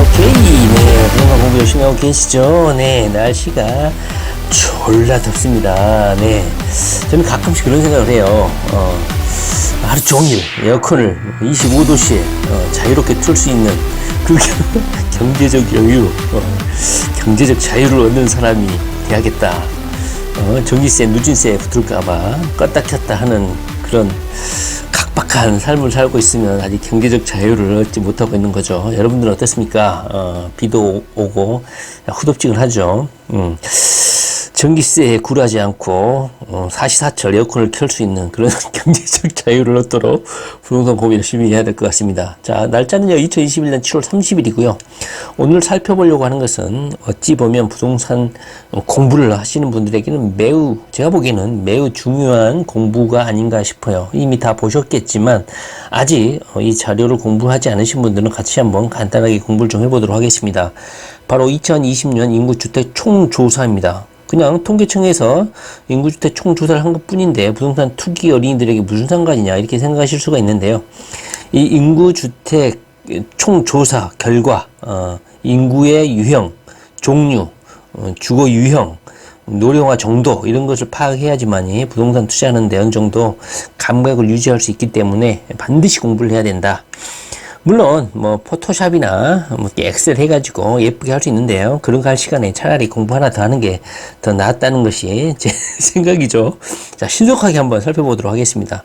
오케이. 네, 부동산 공부 열심히 하고 계시죠? 네, 날씨가 졸라 덥습니다. 네, 저는 가끔씩 그런 생각을 해요. 하루 종일 에어컨을 25도씨에 자유롭게 틀 수 있는 그 경제적 여유, 경제적 자유를 얻는 사람이 돼야겠다. 전기세, 누진세에 붙을까봐 껐다 켰다 하는 그런 각박한 삶을 살고 있으면 아직 경제적 자유를 얻지 못하고 있는 거죠. 여러분들은 어떻습니까? 비도 오고 후덥지근하죠. 전기세에 굴하지 않고 사시사철 에어컨을 켤 수 있는 그런 경제적 자유를 얻도록 부동산 공부 열심히 해야 될 것 같습니다. 자, 날짜는요 2021년 7월 30일이고요. 오늘 살펴보려고 하는 것은 어찌 보면 부동산 공부를 하시는 분들에게는 매우, 제가 보기에는 매우 중요한 공부가 아닌가 싶어요. 이미 다 보셨겠지만 아직 이 자료를 공부하지 않으신 분들은 같이 한번 간단하게 공부를 좀 해보도록 하겠습니다. 바로 2020년 인구주택 총조사입니다. 그냥 통계청에서 인구주택 총조사를 한 것 뿐인데 부동산 투기 어린이들에게 무슨 상관이냐 이렇게 생각하실 수가 있는데요. 이 인구주택 총조사 결과 인구의 유형, 종류, 주거 유형, 노령화 정도 이런 것을 파악해야지만이 부동산 투자하는 데 어느 정도 감각을 유지할 수 있기 때문에 반드시 공부를 해야 된다. 물론 뭐 포토샵이나 뭐 엑셀 해가지고 예쁘게 할 수 있는데요. 그런 거 할 시간에 차라리 공부 하나 더 하는 게 더 낫다는 것이 제 생각이죠. 자, 신속하게 한번 살펴보도록 하겠습니다.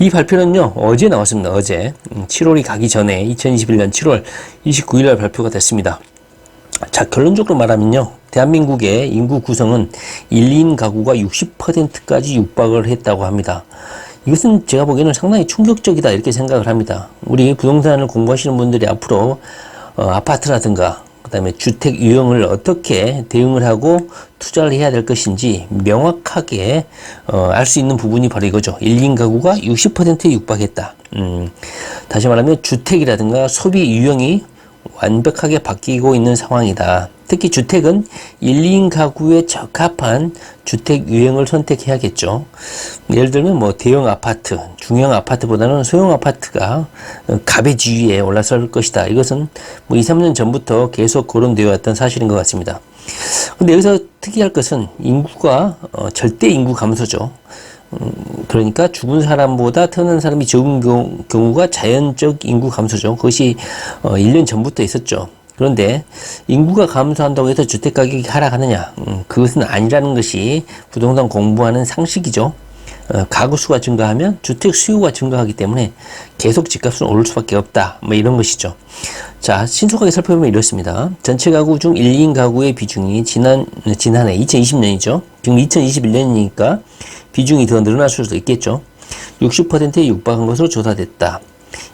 이 발표는요 어제 나왔습니다. 어제 7월이 가기 전에 2021년 7월 29일 날 발표가 됐습니다. 자, 결론적으로 말하면요, 대한민국의 인구 구성은 1인 가구가 60%까지 육박을 했다고 합니다. 이것은 제가 보기에는 상당히 충격적이다 이렇게 생각을 합니다. 우리 부동산을 공부하시는 분들이 앞으로 아파트라든가 그 다음에 주택 유형을 어떻게 대응을 하고 투자를 해야 될 것인지 명확하게 알 수 있는 부분이 바로 이거죠. 1인 가구가 60%에 육박했다. 다시 말하면 주택이라든가 소비 유형이 완벽하게 바뀌고 있는 상황이다. 특히 주택은 1인 가구에 적합한 주택 유형을 선택해야겠죠. 예를 들면 뭐 대형 아파트, 중형 아파트보다는 소형 아파트가 갑의 지위에 올라설 것이다. 이것은 뭐 2, 3년 전부터 계속 거론되어 왔던 사실인 것 같습니다. 근데 여기서 특이할 것은 인구가 절대 인구 감소죠. 그러니까 죽은 사람보다 태어난 사람이 적은 경우가 자연적 인구 감소죠. 그것이 1년 전부터 있었죠. 그런데 인구가 감소한다고 해서 주택 가격이 하락하느냐? 그것은 아니라는 것이 부동산 공부하는 상식이죠. 가구 수가 증가하면 주택 수요가 증가하기 때문에 계속 집값은 오를 수밖에 없다. 뭐 이런 것이죠. 자, 신속하게 살펴보면 이렇습니다. 전체 가구 중 1인 가구의 비중이 지난해 2020년이죠. 지금 2021년이니까 비중이 더 늘어날 수도 있겠죠. 60%에 육박한 것으로 조사됐다.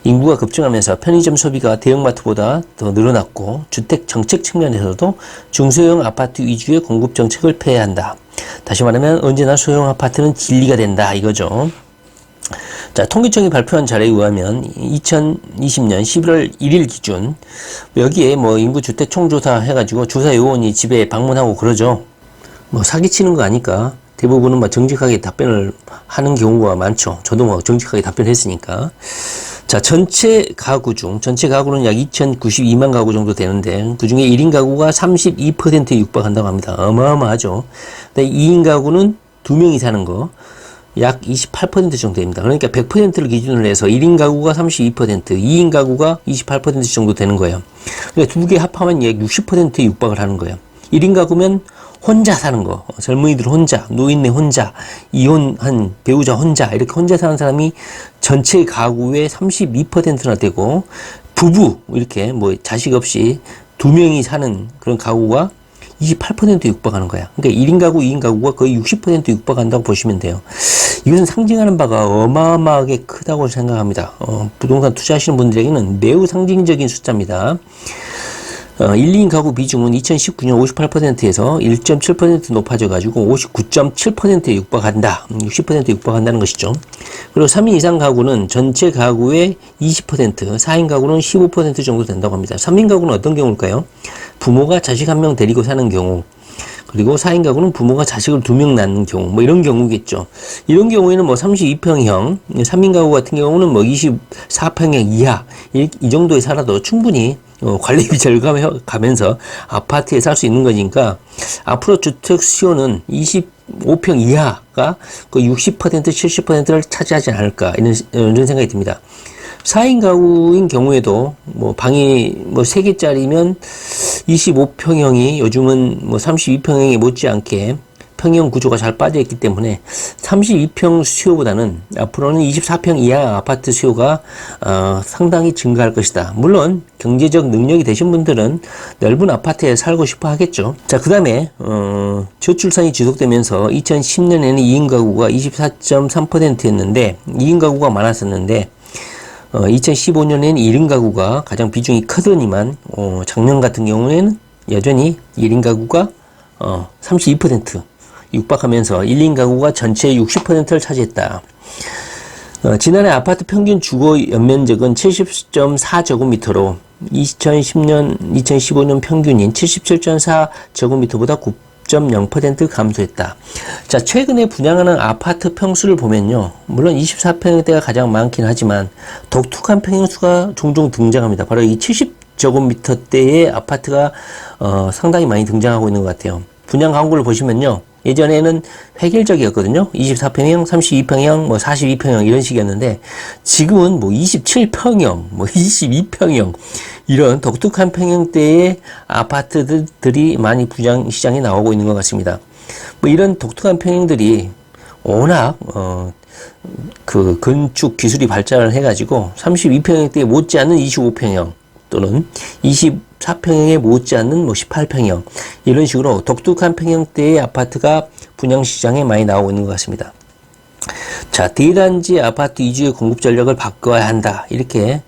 인구가 급증하면서 편의점 소비가 대형마트보다 더 늘어났고 주택 정책 측면에서도 중소형 아파트 위주의 공급 정책을 펴야 한다. 다시 말하면 언제나 소형 아파트는 진리가 된다 이거죠. 자, 통계청이 발표한 자료에 의하면 2020년 11월 1일 기준 여기에 뭐 인구주택 총조사 해가지고 조사 요원이 집에 방문하고 그러죠. 뭐 사기치는 거 아니까 대부분은 뭐 정직하게 답변을 하는 경우가 많죠. 저도 뭐 정직하게 답변했으니까. 자, 전체 가구는 약 2,092만 가구 정도 되는데 그 중에 1인 가구가 32%에 육박한다고 합니다. 어마어마하죠. 근데 2인 가구는 2명이 사는 거 약 28% 정도 됩니다. 그러니까 100%를 기준으로 해서 1인 가구가 32%, 2인 가구가 28% 정도 되는 거예요. 그러니까 두 개 합하면 약 60%에 육박을 하는 거예요. 1인 가구면 혼자 사는 거, 젊은이들 혼자, 노인네 혼자, 이혼한 배우자 혼자, 이렇게 혼자 사는 사람이 전체 가구의 32%나 되고, 부부, 이렇게 뭐 자식 없이 2명이 사는 그런 가구가 28%에 육박하는 거야. 그러니까 1인 가구, 2인 가구가 거의 60%에 육박한다고 보시면 돼요. 이것은 상징하는 바가 어마어마하게 크다고 생각합니다. 부동산 투자하시는 분들에게는 매우 상징적인 숫자입니다. 1, 2인 가구 비중은 2019년 58%에서 1.7% 높아져가지고 59.7%에 육박한다. 60%에 육박한다는 것이죠. 그리고 3인 이상 가구는 전체 가구의 20%, 4인 가구는 15% 정도 된다고 합니다. 3인 가구는 어떤 경우일까요? 부모가 자식 1명 데리고 사는 경우, 그리고 4인 가구는 부모가 자식을 2명 낳는 경우, 뭐 이런 경우겠죠. 이런 경우에는 뭐 32평형, 3인 가구 같은 경우는 뭐 24평형 이하, 이 정도에 살아도 충분히 관리비 절감해 가면서 아파트에 살 수 있는 거니까 앞으로 주택 수요는 25평 이하가 그 60%, 70%를 차지하지 않을까 이런 생각이 듭니다. 4인 가구인 경우에도 뭐 방이 뭐 3개짜리면 25평형이 요즘은 뭐 32평형에 못지않게 평형 구조가 잘 빠져있기 때문에 32평 수요보다는 앞으로는 24평 이하 아파트 수요가 상당히 증가할 것이다. 물론 경제적 능력이 되신 분들은 넓은 아파트에 살고 싶어 하겠죠. 자, 그 다음에 저출산이 지속되면서 2010년에는 2인 가구가 24.3%였는데 2인 가구가 많았었는데 2015년에는 1인 가구가 가장 비중이 크더니만 작년 같은 경우에는 여전히 1인 가구가 32% 육박하면서 1인 가구가 전체의 60%를 차지했다. 지난해 아파트 평균 주거 연면적은 70.4제곱미터로 2010년, 2015년 평균인 77.4제곱미터보다 9.0% 감소했다. 자, 최근에 분양하는 아파트 평수를 보면요. 물론 24평대가 가장 많긴 하지만 독특한 평형수가 종종 등장합니다. 바로 이 70제곱미터대의 아파트가 상당히 많이 등장하고 있는 것 같아요. 분양 광고를 보시면요. 예전에는 획일적이었거든요. 24평형, 32평형, 뭐 42평형 이런 식이었는데 지금은 뭐 27평형, 뭐 22평형 이런 독특한 평형대의 아파트들이 많이 분양 시장에 나오고 있는 것 같습니다. 뭐 이런 독특한 평형들이 워낙 그 건축 기술이 발달을 해가지고 32평형대에 못지않은 25평형 또는 24평형에 못지않는 뭐 18평형 이런 식으로 독특한 평형대의 아파트가 분양시장에 많이 나오고 있는 것 같습니다. 자, 대단지 아파트 위주의 공급 전략을 바꿔야 한다. 이렇게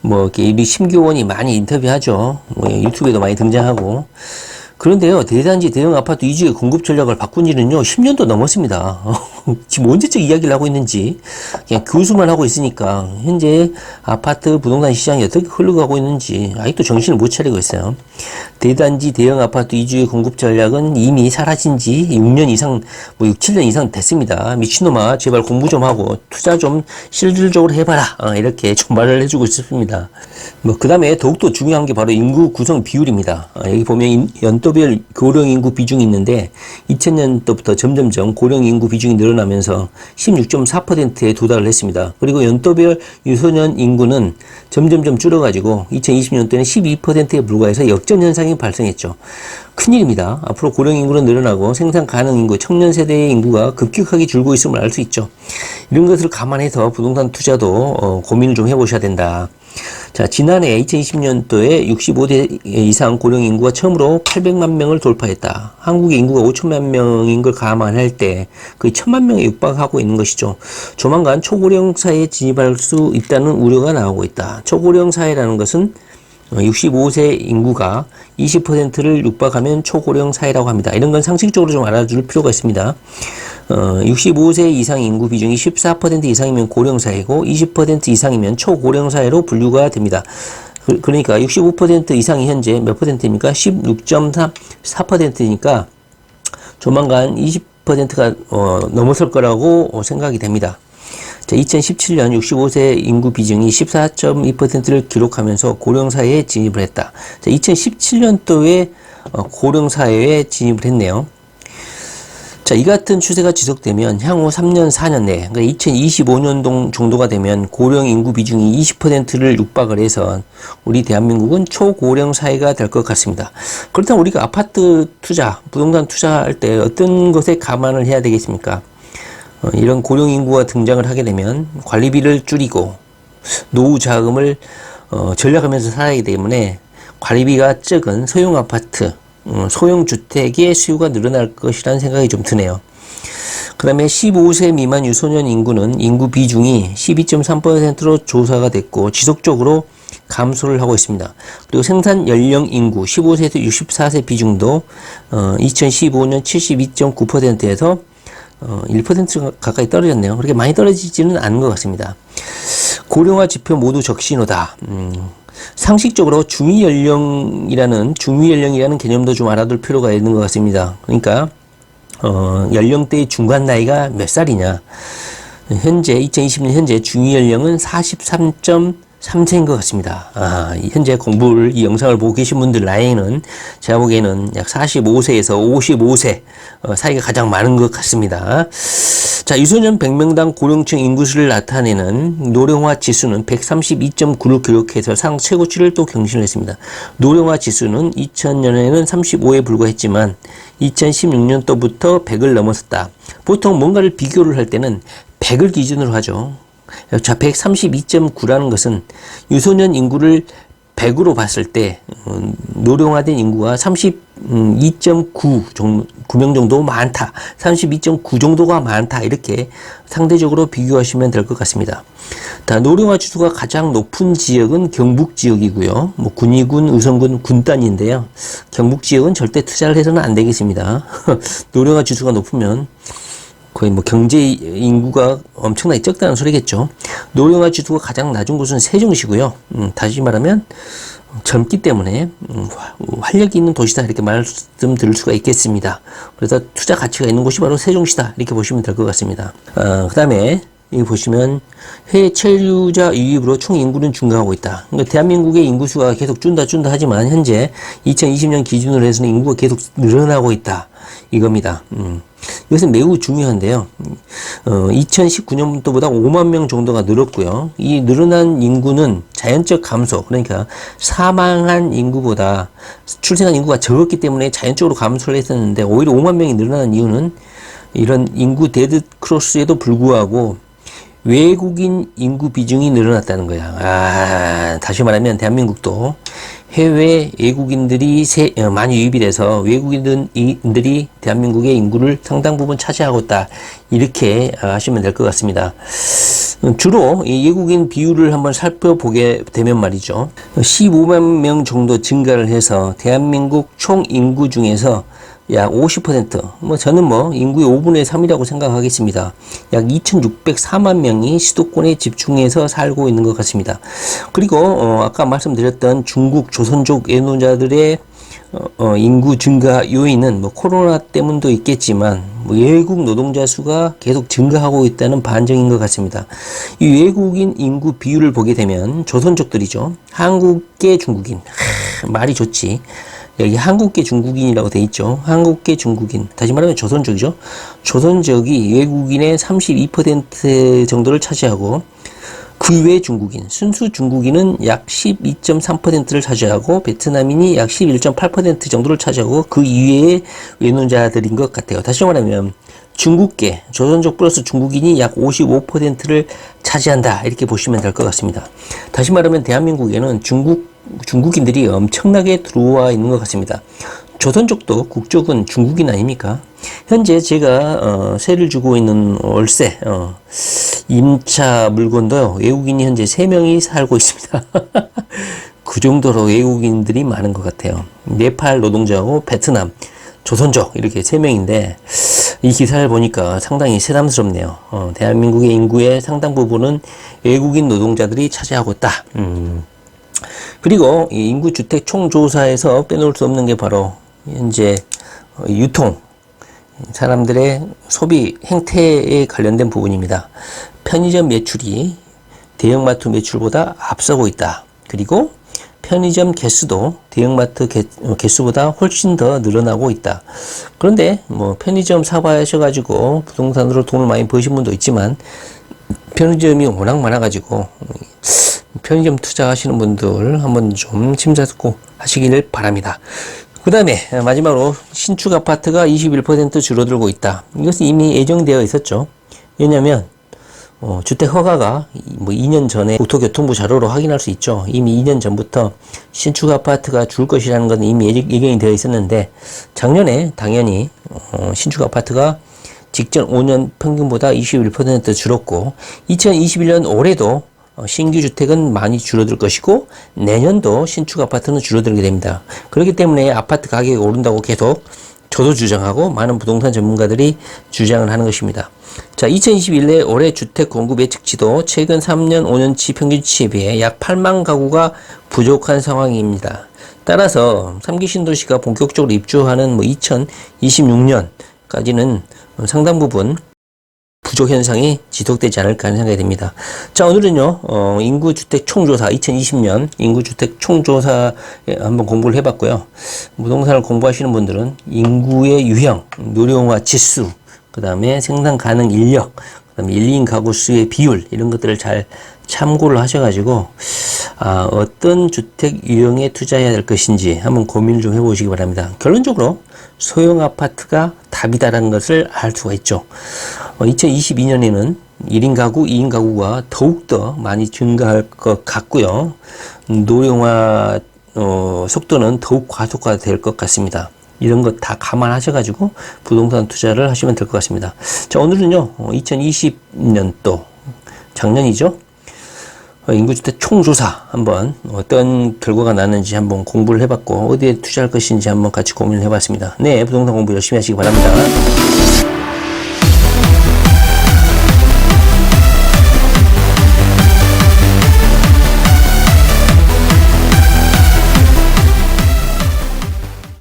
뭐 우리 심교원이 많이 인터뷰하죠. 뭐 유튜브에도 많이 등장하고. 그런데요, 대단지 대형 아파트 위주의 공급 전략을 바꾼 지는요 10년도 넘었습니다. 지금 언제적 이야기를 하고 있는지 그냥 교수만 하고 있으니까 현재 아파트 부동산 시장이 어떻게 흘러가고 있는지 아직도 정신을 못 차리고 있어요. 대단지 대형 아파트 위주의 공급 전략은 이미 사라진 지 6년 이상, 뭐 6, 7년 이상 됐습니다. 미친놈아, 제발 공부 좀 하고 투자 좀 실질적으로 해봐라. 이렇게 좀 말을 해주고 싶습니다. 뭐 그 다음에 더욱더 중요한 게 바로 인구 구성 비율입니다. 여기 보면 연도별 고령 인구 비중이 있는데 2000년도부터 점점점 고령 인구 비중이 늘어나면서 16.4%에 도달을 했습니다. 그리고 연도별 유소년 인구는 점점점 줄어가지고 2020년도에는 12%에 불과해서 역전 현상이 발생했죠. 큰일입니다. 앞으로 고령 인구는 늘어나고 생산 가능 인구, 청년 세대의 인구가 급격하게 줄고 있음을 알 수 있죠. 이런 것을 감안해서 부동산 투자도 고민을 좀 해보셔야 된다. 자, 지난해 2020년도에 65대 이상 고령 인구가 처음으로 800만 명을 돌파했다. 한국의 인구가 5천만 명인 걸 감안할 때 거의 1,000만 명에 육박하고 있는 것이죠. 조만간 초고령 사회에 진입할 수 있다는 우려가 나오고 있다. 초고령 사회라는 것은 65세 인구가 20%를 육박하면 초고령 사회라고 합니다. 이런 건 상식적으로 좀 알아줄 필요가 있습니다. 65세 이상 인구 비중이 14% 이상이면 고령 사회고 20% 이상이면 초고령 사회로 분류가 됩니다. 그러니까 65% 이상이 현재 몇 퍼센트입니까? 16.4%니까 조만간 20%가 넘어설 거라고 생각이 됩니다. 자, 2017년 65세 인구 비중이 14.2%를 기록하면서 고령사회에 진입을 했다. 자, 2017년도에 고령사회에 진입을 했네요. 자, 이 같은 추세가 지속되면 향후 3년, 4년 내에, 그러니까 2025년 정도가 되면 고령 인구 비중이 20%를 육박을 해서 우리 대한민국은 초고령 사회가 될 것 같습니다. 그렇다면 우리가 아파트 투자, 부동산 투자할 때 어떤 것에 감안을 해야 되겠습니까? 이런 고령 인구가 등장을 하게 되면 관리비를 줄이고 노후 자금을 절약하면서 살아야 하기 때문에 관리비가 적은 소형 아파트, 소형 주택의 수요가 늘어날 것이라는 생각이 좀 드네요. 그 다음에 15세 미만 유소년 인구는 인구 비중이 12.3%로 조사가 됐고 지속적으로 감소를 하고 있습니다. 그리고 생산 연령 인구 15세에서 64세 비중도 2015년 72.9%에서 1% 가까이 떨어졌네요. 그렇게 많이 떨어지지는 않은 것 같습니다. 고령화 지표 모두 적신호다. 상식적으로 중위연령이라는 개념도 좀 알아둘 필요가 있는 것 같습니다. 그러니까 연령대의 중간 나이가 몇 살이냐. 현재 2020년 현재 중위연령은 43.4 3세인 것 같습니다. 현재 이 영상을 보고 계신 분들 나이는 제가 보기에는 약 45세에서 55세 사이가 가장 많은 것 같습니다. 자, 유소년 100명당 고령층 인구수를 나타내는 노령화 지수는 132.9를 기록해서 상 최고치를 또 경신했습니다. 노령화 지수는 2000년에는 35에 불과했지만 2016년도부터 100을 넘어섰다. 보통 뭔가를 비교를 할 때는 100을 기준으로 하죠. 자, 132.9라는 것은 유소년 인구를 100으로 봤을 때 노령화된 인구가 32.9명 정도 많다. 32.9 정도가 많다. 이렇게 상대적으로 비교하시면 될 것 같습니다. 노령화 지수가 가장 높은 지역은 경북 지역이고요. 군위군, 의성군, 군단인데요. 경북 지역은 절대 투자를 해서는 안 되겠습니다. 노령화 지수가 높으면 거의 경제 인구가 엄청나게 적다는 소리겠죠. 노령화 지수가 가장 낮은 곳은 세종시고요. 다시 말하면 젊기 때문에 활력이 있는 도시다 이렇게 말씀드릴 수가 있겠습니다. 그래서 투자 가치가 있는 곳이 바로 세종시다 이렇게 보시면 될 것 같습니다. 그 다음에 여기 보시면 해외 체류자 유입으로 총 인구는 증가하고 있다. 그러니까 대한민국의 인구수가 계속 준다 하지만 현재 2020년 기준으로 해서는 인구가 계속 늘어나고 있다 이겁니다. 이것은 매우 중요한데요. 2019년도보다 5만 명 정도가 늘었고요. 이 늘어난 인구는 자연적 감소, 그러니까 사망한 인구보다 출생한 인구가 적었기 때문에 자연적으로 감소를 했었는데 오히려 5만 명이 늘어나는 이유는 이런 인구 데드 크로스에도 불구하고 외국인 인구 비중이 늘어났다는 거야. 다시 말하면 대한민국도 해외 외국인들이 많이 유입이 돼서 외국인들이 대한민국의 인구를 상당 부분 차지하고 있다. 이렇게 하시면 될 것 같습니다. 주로 이 외국인 비율을 한번 살펴보게 되면 말이죠. 15만 명 정도 증가를 해서 대한민국 총 인구 중에서 약 50%, 저는 인구의 5분의 3이라고 생각하겠습니다. 약 2,604만 명이 수도권에 집중해서 살고 있는 것 같습니다. 그리고, 아까 말씀드렸던 중국 조선족 외노자들의 인구 증가 요인은 코로나 때문도 있겠지만 외국 노동자 수가 계속 증가하고 있다는 반증인 것 같습니다. 이 외국인 인구 비율을 보게 되면 조선족들이죠. 한국계 중국인. 말이 좋지. 여기 한국계 중국인이라고 돼 있죠. 한국계 중국인. 다시 말하면 조선족이죠. 조선족이 외국인의 32% 정도를 차지하고 그 외 중국인, 순수 중국인은 약 12.3%를 차지하고 베트남인이 약 11.8% 정도를 차지하고 그 이외의 외노자들인 것 같아요. 다시 말하면 중국계, 조선족 플러스 중국인이 약 55%를 차지한다. 이렇게 보시면 될 것 같습니다. 다시 말하면 대한민국에는 중국인들이 엄청나게 들어와 있는 것 같습니다. 조선족도 국적은 중국인 아닙니까? 현재 제가 세를 주고 있는 월세 임차 물건도요. 외국인이 현재 3명이 살고 있습니다. 그 정도로 외국인들이 많은 것 같아요. 네팔 노동자하고 베트남, 조선족 이렇게 3명인데 이 기사를 보니까 상당히 새삼스럽네요. 대한민국의 인구의 상당 부분은 외국인 노동자들이 차지하고 있다. 그리고 이 인구주택 총조사에서 빼놓을 수 없는 게 바로 현재 유통, 사람들의 소비 행태에 관련된 부분입니다. 편의점 매출이 대형마트 매출보다 앞서고 있다. 그리고 편의점 개수도 대형마트 개수보다 훨씬 더 늘어나고 있다. 그런데 편의점 사봐하셔가지고 부동산으로 돈을 많이 버신 분도 있지만 편의점이 워낙 많아가지고 편의점 투자하시는 분들 한번 좀 심사숙고 하시길 바랍니다. 그 다음에 마지막으로 신축 아파트가 21% 줄어들고 있다. 이것은 이미 예정되어 있었죠. 왜냐하면 주택 허가가 2년 전에 국토교통부 자료로 확인할 수 있죠. 이미 2년 전부터 신축 아파트가 줄 것이라는 건 이미 예견이 되어 있었는데 작년에 당연히 신축 아파트가 직전 5년 평균보다 21% 줄었고 2021년 올해도 신규 주택은 많이 줄어들 것이고 내년도 신축 아파트는 줄어들게 됩니다. 그렇기 때문에 아파트 가격이 오른다고 계속 저도 주장하고 많은 부동산 전문가들이 주장을 하는 것입니다. 자, 2021년 올해 주택 공급 예측치도 최근 3년, 5년치 평균치에 비해 약 8만 가구가 부족한 상황입니다. 따라서 3기 신도시가 본격적으로 입주하는 2026년까지는 상당 부분 부족 현상이 지속되지 않을까 하는 생각이 듭니다. 자, 오늘은요, 인구주택 총조사, 2020년 인구주택 총조사 한번 공부를 해봤고요. 부동산을 공부하시는 분들은 인구의 유형, 노령화 지수, 그 다음에 생산 가능 인력, 그 다음에 1인 가구 수의 비율, 이런 것들을 잘 참고를 하셔가지고, 어떤 주택 유형에 투자해야 될 것인지 한번 고민을 좀 해보시기 바랍니다. 결론적으로 소형 아파트가 답이다라는 것을 알 수가 있죠. 2022년에는 1인 가구, 2인 가구가 더욱더 많이 증가할 것 같고요. 노령화 속도는 더욱 과속화될 것 같습니다. 이런 것 다 감안하셔가지고 부동산 투자를 하시면 될 것 같습니다. 자, 오늘은요, 2020년도 작년이죠. 인구주택 총조사 한번 어떤 결과가 나는지 한번 공부를 해봤고 어디에 투자할 것인지 한번 같이 고민을 해봤습니다. 네, 부동산 공부 열심히 하시기 바랍니다.